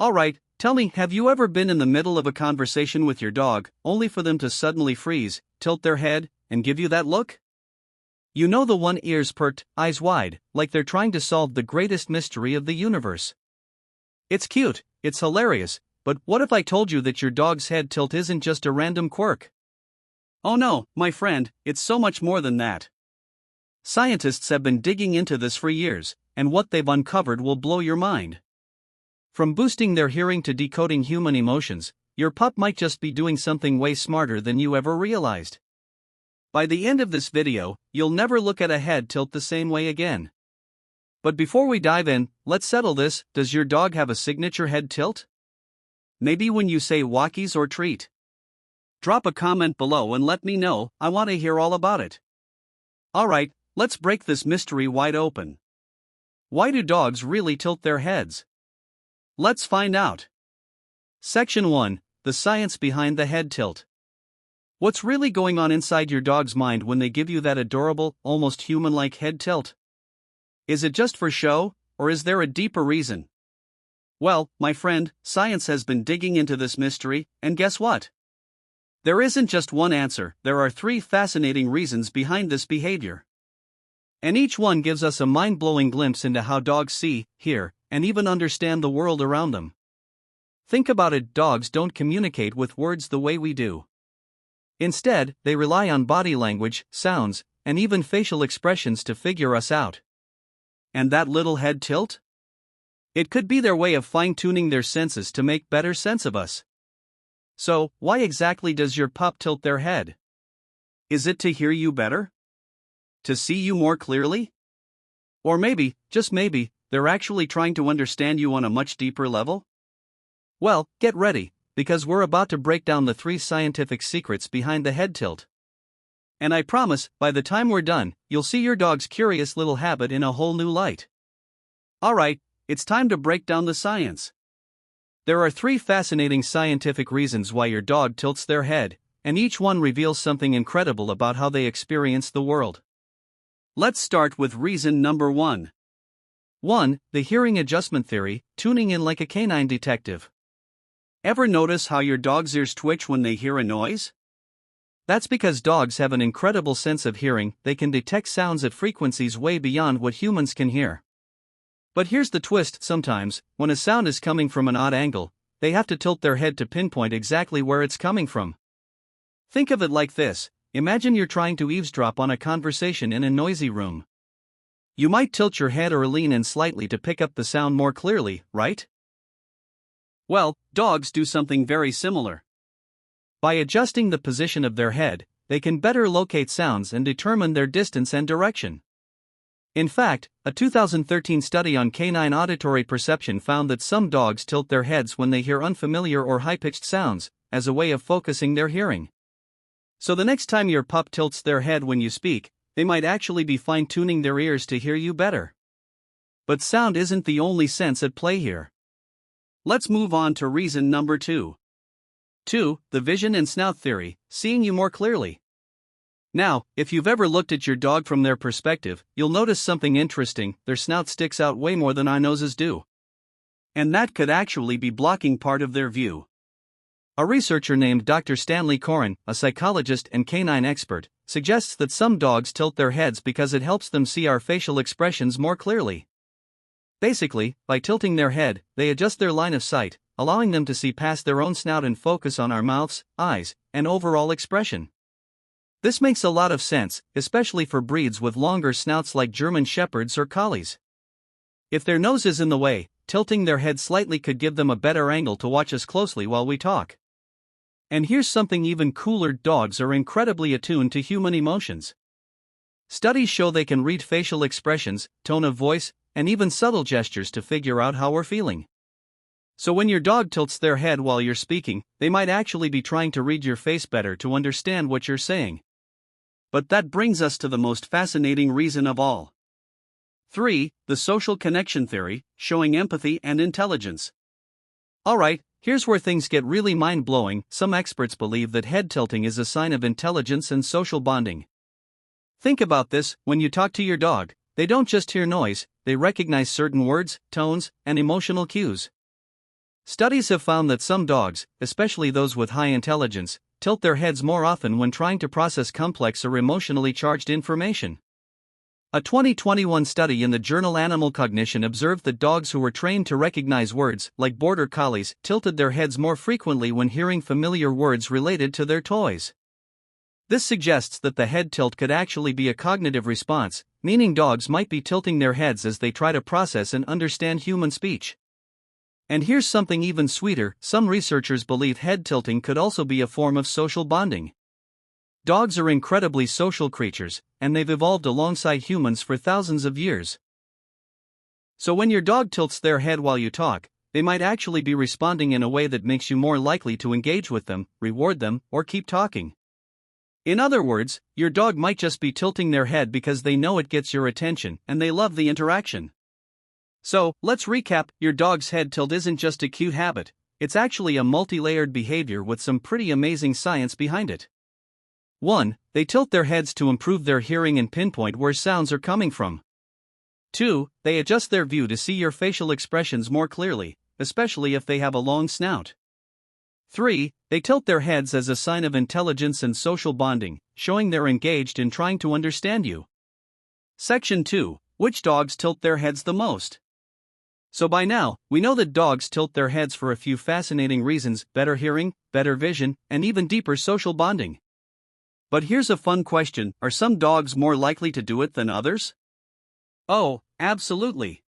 Alright, tell me, have you ever been in the middle of a conversation with your dog, only for them to suddenly freeze, tilt their head, and give you that look? You know, the one, ears perked, eyes wide, like they're trying to solve the greatest mystery of the universe. It's cute, it's hilarious, but what if I told you that your dog's head tilt isn't just a random quirk? Oh no, my friend, it's so much more than that. Scientists have been digging into this for years, and what they've uncovered will blow your mind. From boosting their hearing to decoding human emotions, your pup might just be doing something way smarter than you ever realized. By the end of this video, you'll never look at a head tilt the same way again. But before we dive in, let's settle this: does your dog have a signature head tilt? Maybe when you say walkies or treat? Drop a comment below and let me know, I want to hear all about it. Alright, let's break this mystery wide open. Why do dogs really tilt their heads? Let's find out. Section 1: The science behind the head tilt. What's really going on inside your dog's mind when they give you that adorable, almost human-like head tilt? Is it just for show, or is there a deeper reason? Well, my friend, science has been digging into this mystery, and guess what? There isn't just one answer, there are 3 fascinating reasons behind this behavior. And each one gives us a mind-blowing glimpse into how dogs see, hear, and even understand the world around them. Think about it: dogs don't communicate with words the way we do. Instead, they rely on body language, sounds, and even facial expressions to figure us out. And that little head tilt? It could be their way of fine-tuning their senses to make better sense of us. So, why exactly does your pup tilt their head? Is it to hear you better? To see you more clearly? Or maybe, just maybe, they're actually trying to understand you on a much deeper level? Well, get ready, because we're about to break down the 3 scientific secrets behind the head tilt. And I promise, by the time we're done, you'll see your dog's curious little habit in a whole new light. Alright, it's time to break down the science. There are 3 fascinating scientific reasons why your dog tilts their head, and each one reveals something incredible about how they experience the world. Let's start with reason number 1. 1. The hearing adjustment theory, tuning in like a canine detective. Ever notice how your dog's ears twitch when they hear a noise? That's because dogs have an incredible sense of hearing. They can detect sounds at frequencies way beyond what humans can hear. But here's the twist: sometimes, when a sound is coming from an odd angle, they have to tilt their head to pinpoint exactly where it's coming from. Think of it like this: imagine you're trying to eavesdrop on a conversation in a noisy room. You might tilt your head or lean in slightly to pick up the sound more clearly, right? Well, dogs do something very similar. By adjusting the position of their head, they can better locate sounds and determine their distance and direction. In fact, a 2013 study on canine auditory perception found that some dogs tilt their heads when they hear unfamiliar or high-pitched sounds, as a way of focusing their hearing. So the next time your pup tilts their head when you speak, they might actually be fine-tuning their ears to hear you better. But sound isn't the only sense at play here. Let's move on to reason number 2. 2. The vision and snout theory, seeing you more clearly. Now, if you've ever looked at your dog from their perspective, you'll notice something interesting: their snout sticks out way more than our noses do. And that could actually be blocking part of their view. A researcher named Dr. Stanley Coren, a psychologist and canine expert, suggests that some dogs tilt their heads because it helps them see our facial expressions more clearly. Basically, by tilting their head, they adjust their line of sight, allowing them to see past their own snout and focus on our mouths, eyes, and overall expression. This makes a lot of sense, especially for breeds with longer snouts like German Shepherds or Collies. If their nose is in the way, tilting their head slightly could give them a better angle to watch us closely while we talk. And here's something even cooler: dogs are incredibly attuned to human emotions. Studies show they can read facial expressions, tone of voice, and even subtle gestures to figure out how we're feeling. So when your dog tilts their head while you're speaking, they might actually be trying to read your face better to understand what you're saying. But that brings us to the most fascinating reason of all. 3. The social connection theory, showing empathy and intelligence. Alright, here's where things get really mind-blowing. Some experts believe that head tilting is a sign of intelligence and social bonding. Think about this: when you talk to your dog, they don't just hear noise, they recognize certain words, tones, and emotional cues. Studies have found that some dogs, especially those with high intelligence, tilt their heads more often when trying to process complex or emotionally charged information. A 2021 study in the journal Animal Cognition observed that dogs who were trained to recognize words, like border collies, tilted their heads more frequently when hearing familiar words related to their toys. This suggests that the head tilt could actually be a cognitive response, meaning dogs might be tilting their heads as they try to process and understand human speech. And here's something even sweeter: some researchers believe head tilting could also be a form of social bonding. Dogs are incredibly social creatures, and they've evolved alongside humans for thousands of years. So when your dog tilts their head while you talk, they might actually be responding in a way that makes you more likely to engage with them, reward them, or keep talking. In other words, your dog might just be tilting their head because they know it gets your attention and they love the interaction. So, let's recap: your dog's head tilt isn't just a cute habit, it's actually a multi-layered behavior with some pretty amazing science behind it. 1. They tilt their heads to improve their hearing and pinpoint where sounds are coming from. 2. They adjust their view to see your facial expressions more clearly, especially if they have a long snout. 3. They tilt their heads as a sign of intelligence and social bonding, showing they're engaged in trying to understand you. Section 2. Which dogs tilt their heads the most? So by now, we know that dogs tilt their heads for a few fascinating reasons: better hearing, better vision, and even deeper social bonding. But here's a fun question: are some dogs more likely to do it than others? Oh, absolutely.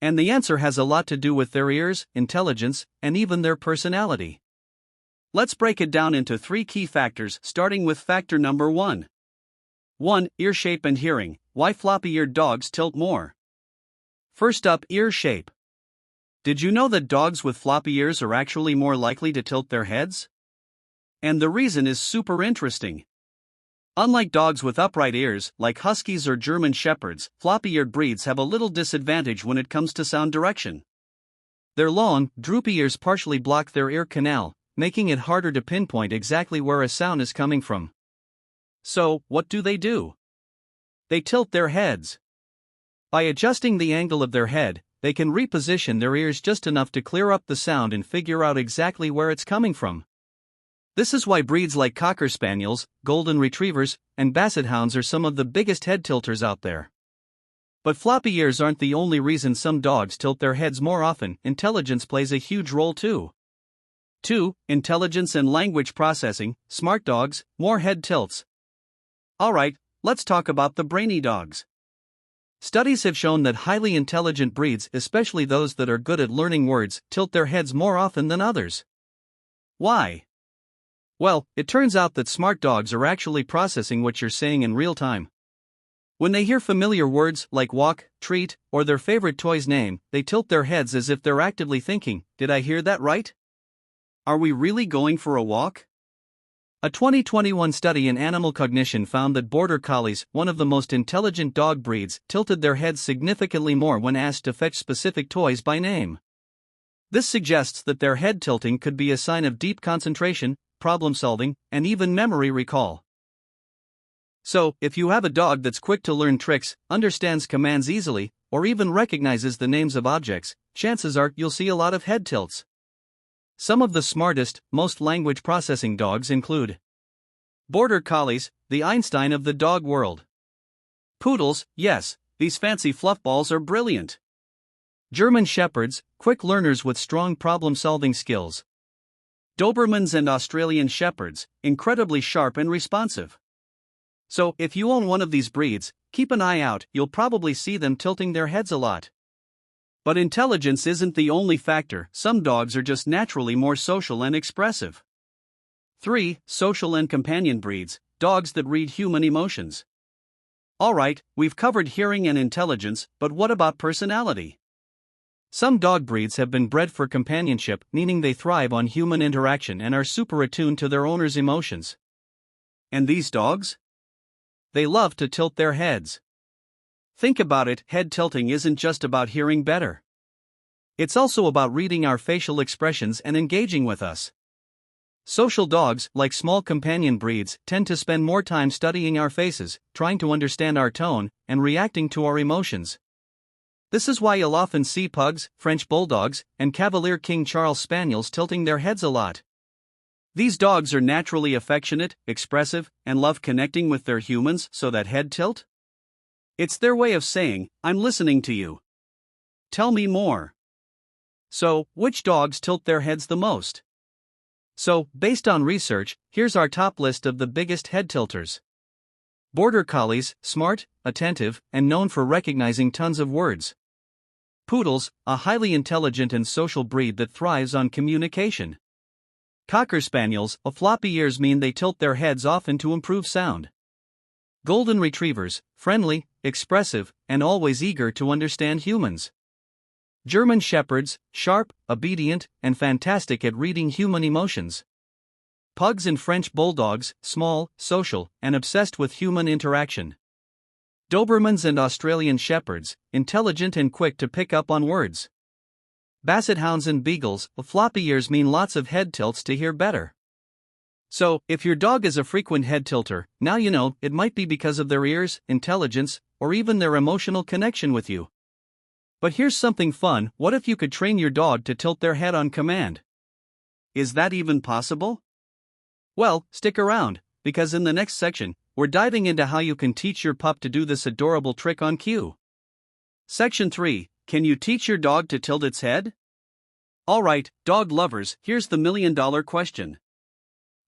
And the answer has a lot to do with their ears, intelligence, and even their personality. Let's break it down into 3 key factors, starting with factor number 1. 1. Ear shape and hearing. Why floppy-eared dogs tilt more? First up, ear shape. Did you know that dogs with floppy ears are actually more likely to tilt their heads? And the reason is super interesting. Unlike dogs with upright ears, like Huskies or German Shepherds, floppy-eared breeds have a little disadvantage when it comes to sound direction. Their long, droopy ears partially block their ear canal, making it harder to pinpoint exactly where a sound is coming from. So, what do? They tilt their heads. By adjusting the angle of their head, they can reposition their ears just enough to clear up the sound and figure out exactly where it's coming from. This is why breeds like Cocker Spaniels, Golden Retrievers, and Basset Hounds are some of the biggest head tilters out there. But floppy ears aren't the only reason some dogs tilt their heads more often. Intelligence plays a huge role too. 2. Intelligence and language processing. Smart dogs, more head tilts. Alright, let's talk about the brainy dogs. Studies have shown that highly intelligent breeds, especially those that are good at learning words, tilt their heads more often than others. Why? Well, it turns out that smart dogs are actually processing what you're saying in real time. When they hear familiar words like walk, treat, or their favorite toy's name, they tilt their heads as if they're actively thinking, "Did I hear that right? Are we really going for a walk?" A 2021 study in Animal Cognition found that border collies, one of the most intelligent dog breeds, tilted their heads significantly more when asked to fetch specific toys by name. This suggests that their head tilting could be a sign of deep concentration, problem solving, and even memory recall. So, if you have a dog that's quick to learn tricks, understands commands easily, or even recognizes the names of objects, chances are you'll see a lot of head tilts. Some of the smartest, most language processing dogs include Border Collies, the Einstein of the dog world. Poodles, yes, these fancy fluffballs are brilliant. German Shepherds, quick learners with strong problem-solving skills. Dobermans and Australian Shepherds, incredibly sharp and responsive. So, if you own one of these breeds, keep an eye out, you'll probably see them tilting their heads a lot. But intelligence isn't the only factor. Some dogs are just naturally more social and expressive. 3. Social and companion breeds, dogs that read human emotions. Alright, we've covered hearing and intelligence, but what about personality? Some dog breeds have been bred for companionship, meaning they thrive on human interaction and are super attuned to their owner's emotions. And these dogs? They love to tilt their heads. Think about it, head tilting isn't just about hearing better. It's also about reading our facial expressions and engaging with us. Social dogs, like small companion breeds, tend to spend more time studying our faces, trying to understand our tone, and reacting to our emotions. This is why you'll often see pugs, French bulldogs, and Cavalier King Charles Spaniels tilting their heads a lot. These dogs are naturally affectionate, expressive, and love connecting with their humans, so that head tilt? It's their way of saying, I'm listening to you. Tell me more. So, which dogs tilt their heads the most? So, based on research, here's our top list of the biggest head tilters. Border Collies, smart, attentive, and known for recognizing tons of words. Poodles, a highly intelligent and social breed that thrives on communication. Cocker Spaniels, floppy ears mean they tilt their heads often to improve sound. Golden Retrievers, friendly, expressive, and always eager to understand humans. German Shepherds, sharp, obedient, and fantastic at reading human emotions. Pugs and French Bulldogs, small, social, and obsessed with human interaction. Dobermans and Australian Shepherds, intelligent and quick to pick up on words. Basset Hounds and Beagles, floppy ears mean lots of head tilts to hear better. So, if your dog is a frequent head tilter, now you know it might be because of their ears, intelligence, or even their emotional connection with you. But here's something fun: what if you could train your dog to tilt their head on command? Is that even possible? Well, stick around, because in the next section, we're diving into how you can teach your pup to do this adorable trick on cue. Section 3. Can you teach your dog to tilt its head? Alright, dog lovers, here's the million-dollar question.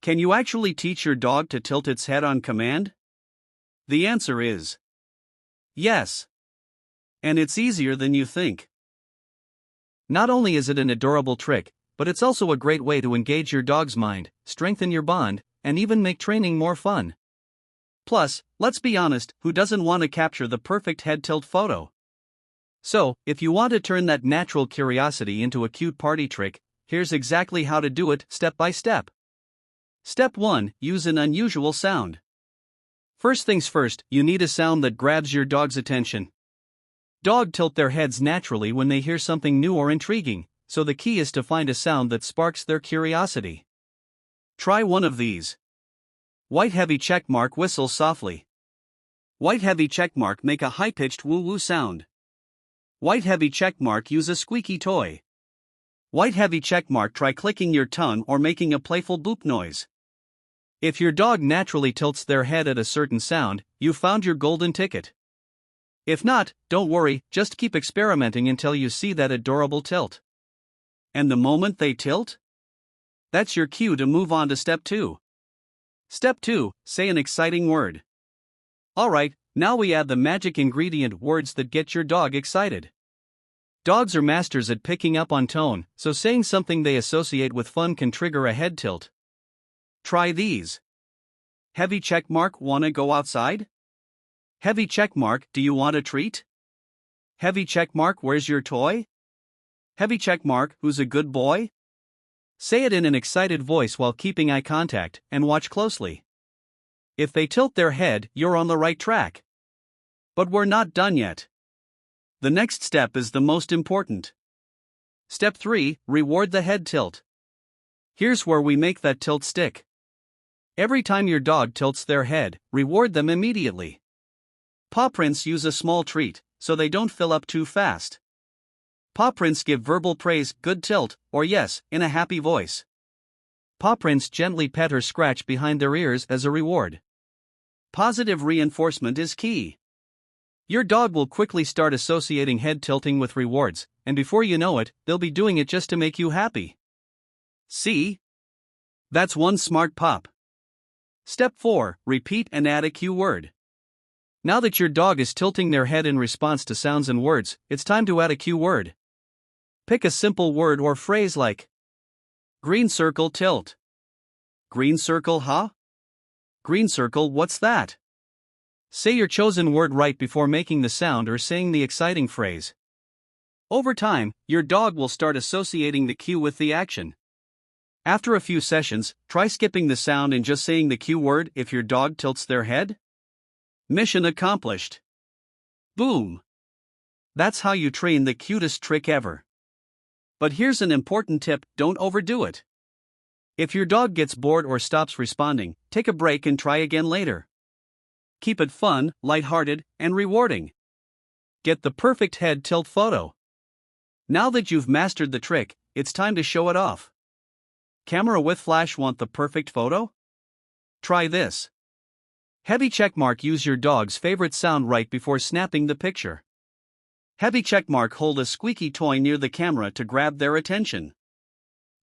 Can you actually teach your dog to tilt its head on command? The answer is yes. And it's easier than you think. Not only is it an adorable trick, but it's also a great way to engage your dog's mind, strengthen your bond, and even make training more fun. Plus, let's be honest, who doesn't want to capture the perfect head tilt photo? So, if you want to turn that natural curiosity into a cute party trick, here's exactly how to do it, step by step. Step 1. Use an unusual sound. First things first, you need a sound that grabs your dog's attention. Dogs tilt their heads naturally when they hear something new or intriguing, so the key is to find a sound that sparks their curiosity. Try one of these. White heavy checkmark whistle softly. White heavy checkmark make a high-pitched woo-woo sound. White heavy checkmark use a squeaky toy. White heavy checkmark try clicking your tongue or making a playful boop noise. If your dog naturally tilts their head at a certain sound, you've found your golden ticket. If not, don't worry, just keep experimenting until you see that adorable tilt. And the moment they tilt? That's your cue to move on to step 2. Step 2, say an exciting word. Alright, now we add the magic ingredient: words that get your dog excited. Dogs are masters at picking up on tone, so saying something they associate with fun can trigger a head tilt. Try these. Heavy checkmark, wanna go outside? Heavy checkmark, do you want a treat? Heavy checkmark, where's your toy? Heavy checkmark, who's a good boy? Say it in an excited voice while keeping eye contact, and watch closely. If they tilt their head, you're on the right track. But we're not done yet. The next step is the most important. Step 3, reward the head tilt. Here's where we make that tilt stick. Every time your dog tilts their head, reward them immediately. Paw prints use a small treat, so they don't fill up too fast. Paw prints give verbal praise, good tilt, or yes, in a happy voice. Paw prints gently pet or scratch behind their ears as a reward. Positive reinforcement is key. Your dog will quickly start associating head tilting with rewards, and before you know it, they'll be doing it just to make you happy. See? That's one smart pup. Step 4, repeat and add a cue word. Now that your dog is tilting their head in response to sounds and words, it's time to add a cue word. Pick a simple word or phrase like green circle tilt. Green circle, huh? Green circle, what's that? Say your chosen word right before making the sound or saying the exciting phrase. Over time, your dog will start associating the cue with the action. After a few sessions, try skipping the sound and just saying the cue word if your dog tilts their head. Mission accomplished. Boom! That's how you train the cutest trick ever. But here's an important tip: don't overdo it. If your dog gets bored or stops responding, take a break and try again later. Keep it fun, lighthearted, and rewarding. get the perfect head tilt photo. Now that you've mastered the trick, it's time to show it off. Camera with flash, want the perfect photo? Try this. Heavy checkmark, use your dog's favorite sound right before snapping the picture. Heavy checkmark, hold a squeaky toy near the camera to grab their attention.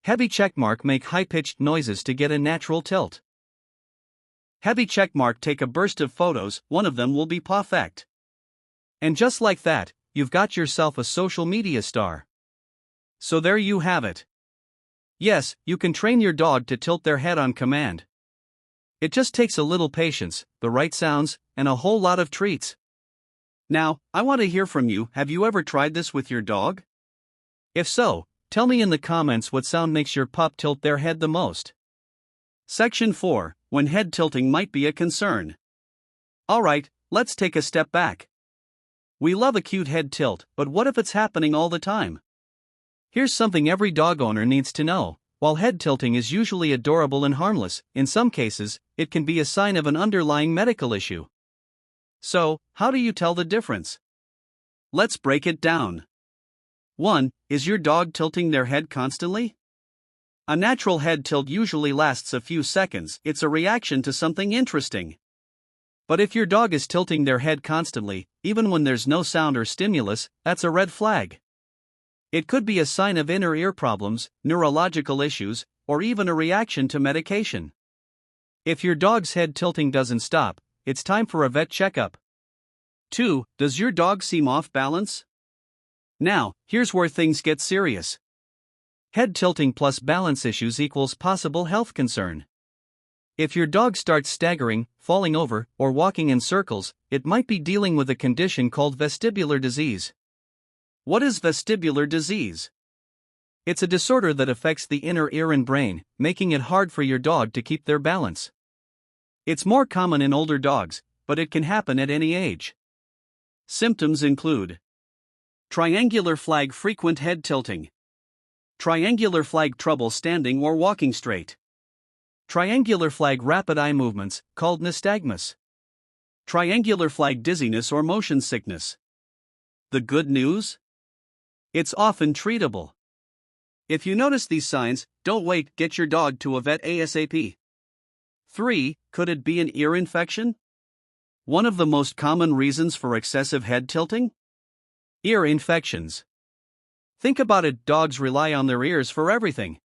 Heavy checkmark, make high-pitched noises to get a natural tilt. Heavy checkmark, take a burst of photos, one of them will be perfect. And just like that, you've got yourself a social media star. So there you have it. Yes, you can train your dog to tilt their head on command. It just takes a little patience, the right sounds, and a whole lot of treats. Now, I want to hear from you. Have you ever tried this with your dog? If so, tell me in the comments what sound makes your pup tilt their head the most. Section 4. When head tilting might be a concern. Alright, let's take a step back. We love a cute head tilt, but what if it's happening all the time? Here's something every dog owner needs to know. While head tilting is usually adorable and harmless, in some cases, it can be a sign of an underlying medical issue. So, how do you tell the difference? Let's break it down. 1. Is your dog tilting their head constantly? A natural head tilt usually lasts a few seconds, it's a reaction to something interesting. But if your dog is tilting their head constantly, even when there's no sound or stimulus, that's a red flag. It could be a sign of inner ear problems, neurological issues, or even a reaction to medication. If your dog's head tilting doesn't stop, it's time for a vet checkup. 2. Does your dog seem off balance? Now, here's where things get serious. Head tilting plus balance issues equals possible health concern. If your dog starts staggering, falling over, or walking in circles, it might be dealing with a condition called vestibular disease. What is vestibular disease? It's a disorder that affects the inner ear and brain, making it hard for your dog to keep their balance. It's more common in older dogs, but it can happen at any age. Symptoms include triangular flag, frequent head tilting. Triangular flag, trouble standing or walking straight. Triangular flag, rapid eye movements, called nystagmus. Triangular flag, dizziness or motion sickness. The good news? It's often treatable. If you notice these signs, don't wait, get your dog to a vet ASAP. 3. Could it be an ear infection? One of the most common reasons for excessive head tilting? Ear infections. Think about it, dogs rely on their ears for everything.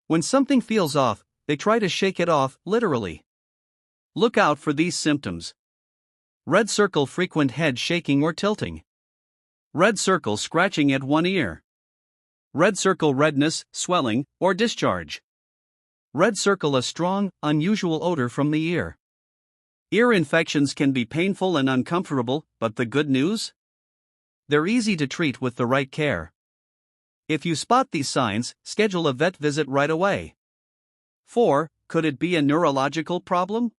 When something feels off, they try to shake it off, literally. Look out for these symptoms. Red circle, frequent head shaking or tilting. Red circle, scratching at one ear. Red circle, redness, swelling, or discharge. Red circle, a strong, unusual odor from the ear. Ear infections can be painful and uncomfortable, but the good news? They're easy to treat with the right care. If you spot these signs, schedule a vet visit right away. 4. Could it be a neurological problem?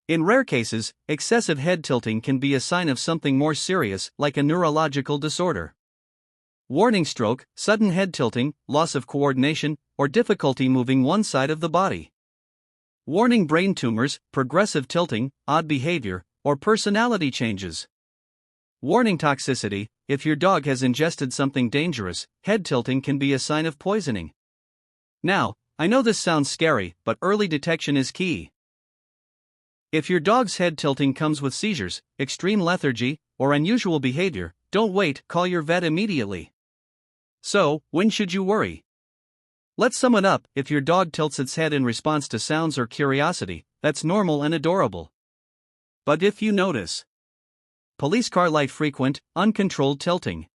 In rare cases, excessive head tilting can be a sign of something more serious, like a neurological disorder. Warning: stroke, sudden head tilting, loss of coordination, or difficulty moving one side of the body. Warning: brain tumors, progressive tilting, odd behavior, or personality changes. Warning: toxicity, if your dog has ingested something dangerous, head tilting can be a sign of poisoning. Now, I know this sounds scary, but early detection is key. If your dog's head tilting comes with seizures, extreme lethargy, or unusual behavior, don't wait, call your vet immediately. So, when should you worry? Let's sum it up: if your dog tilts its head in response to sounds or curiosity, that's normal and adorable. But if you notice police car light, frequent, uncontrolled tilting.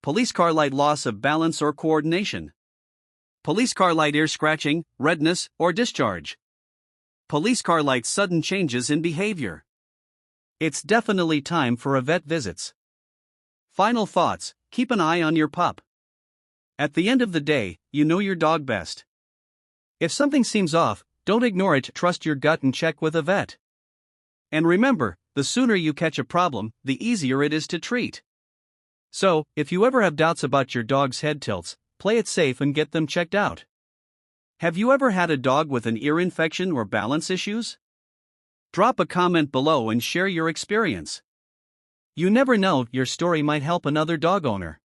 Police car light, loss of balance or coordination. Police car light, ear scratching, redness, or discharge. Police car light, sudden changes in behavior. It's definitely time for a vet visits. Final thoughts: keep an eye on your pup. At the end of the day, you know your dog best. If something seems off, don't ignore it, trust your gut and check with a vet. And remember, the sooner you catch a problem, the easier it is to treat. So, if you ever have doubts about your dog's head tilts, play it safe and get them checked out. Have you ever had a dog with an ear infection or balance issues? Drop a comment below and share your experience. You never know, your story might help another dog owner.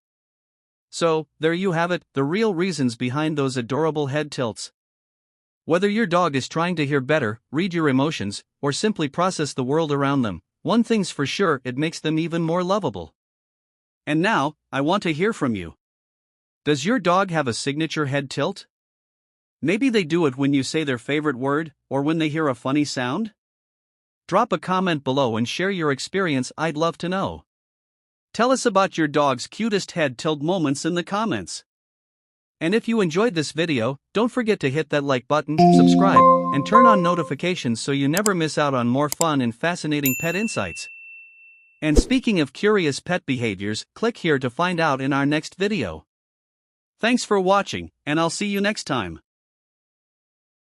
So, there you have it, the real reasons behind those adorable head tilts. Whether your dog is trying to hear better, read your emotions, or simply process the world around them, one thing's for sure, it makes them even more lovable. And now, I want to hear from you. Does your dog have a signature head tilt? Maybe they do it when you say their favorite word, or when they hear a funny sound? Drop a comment below and share your experience, I'd love to know. Tell us about your dog's cutest head tilt moments in the comments. And if you enjoyed this video, don't forget to hit that like button, subscribe, and turn on notifications so you never miss out on more fun and fascinating pet insights. And speaking of curious pet behaviors, click here to find out in our next video. Thanks for watching, and I'll see you next time.